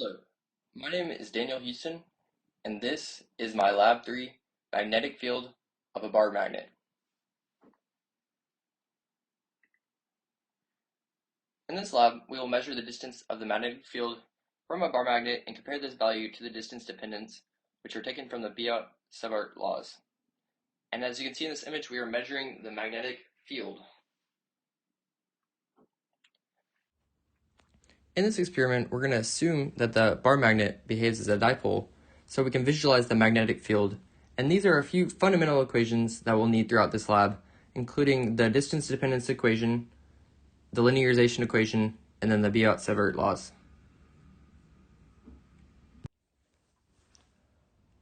Hello, my name is Daniel Houston, and this is my Lab 3 magnetic field of a bar magnet. In this lab, we will measure the distance of the magnetic field from a bar magnet and compare this value to the distance dependence, which are taken from the Biot-Savart laws. And as you can see in this image, we are measuring the magnetic field. In this experiment, we're going to assume that the bar magnet behaves as a dipole, so we can visualize the magnetic field. And these are a few fundamental equations that we'll need throughout this lab, including the distance dependence equation, the linearization equation, and then the Biot-Savart laws.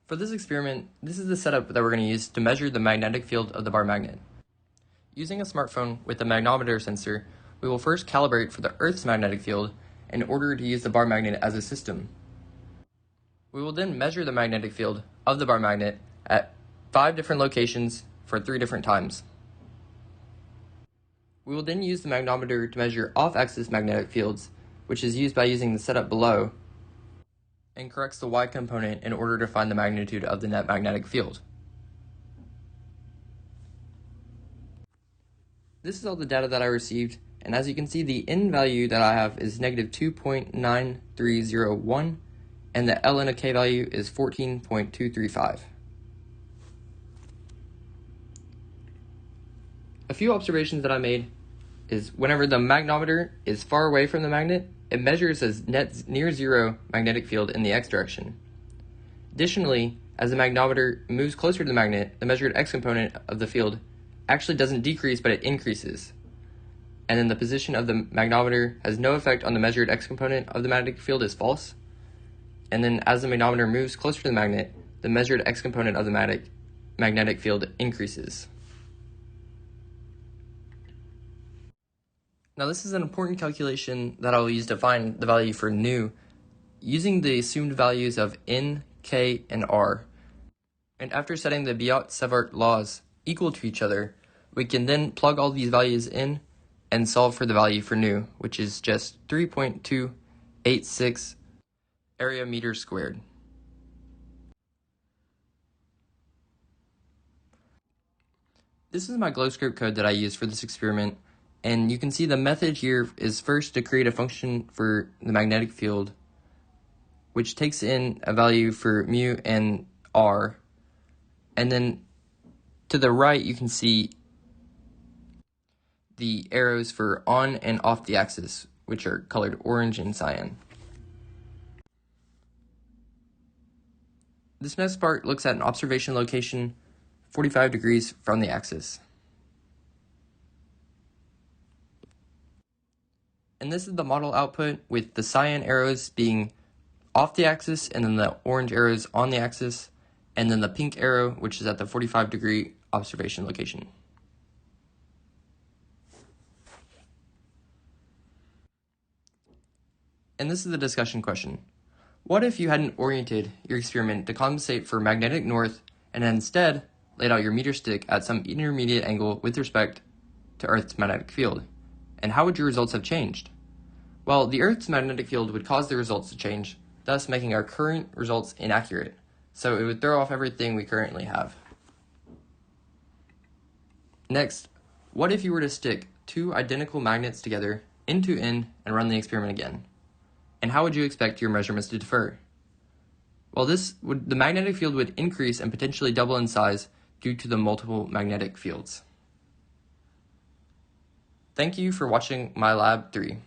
For this experiment, this is the setup that we're going to use to measure the magnetic field of the bar magnet. Using a smartphone with a magnetometer sensor, we will first calibrate for the Earth's magnetic field in order to use the bar magnet as a system. We will then measure the magnetic field of the bar magnet at 5 different locations for 3 different times. We will then use the magnetometer to measure off-axis magnetic fields, which is used by using the setup below, and corrects the Y component in order to find the magnitude of the net magnetic field. This is all the data that I received, and as you can see, the N value that I have is negative 2.9301, and the Ln of K value is 14.235. A few observations that I made is whenever the magnetometer is far away from the magnet, it measures as net near zero magnetic field in the x direction. Additionally, as the magnetometer moves closer to the magnet, the measured x component of the field actually doesn't decrease, but it increases. And then the position of the magnetometer has no effect on the measured x component of the magnetic field is false. And then as the magnetometer moves closer to the magnet, the measured x component of the magnetic field increases. Now this is an important calculation that I will use to find the value for nu using the assumed values of N, K, and R. And after setting the Biot-Savart laws equal to each other, we can then plug all these values in and solve for the value for nu, which is just 3.286 area meters squared. This is my glow script code that I used for this experiment, and you can see the method here is first to create a function for the magnetic field, which takes in a value for mu and r, and then to the right you can see the arrows for on and off the axis, which are colored orange and cyan. This next part looks at an observation location 45 degrees from the axis. And this is the model output with the cyan arrows being off the axis and then the orange arrows on the axis, and then the pink arrow, which is at the 45-degree observation location. And this is the discussion question. What if you hadn't oriented your experiment to compensate for magnetic north and instead laid out your meter stick at some intermediate angle with respect to Earth's magnetic field? And how would your results have changed? Well, the Earth's magnetic field would cause the results to change, thus making our current results inaccurate. So it would throw off everything we currently have. Next, what if you were to stick 2 identical magnets together end to end and run the experiment again? And how would you expect your measurements to differ? Well, the magnetic field would increase and potentially double in size due to the multiple magnetic fields. Thank you for watching my Lab 3.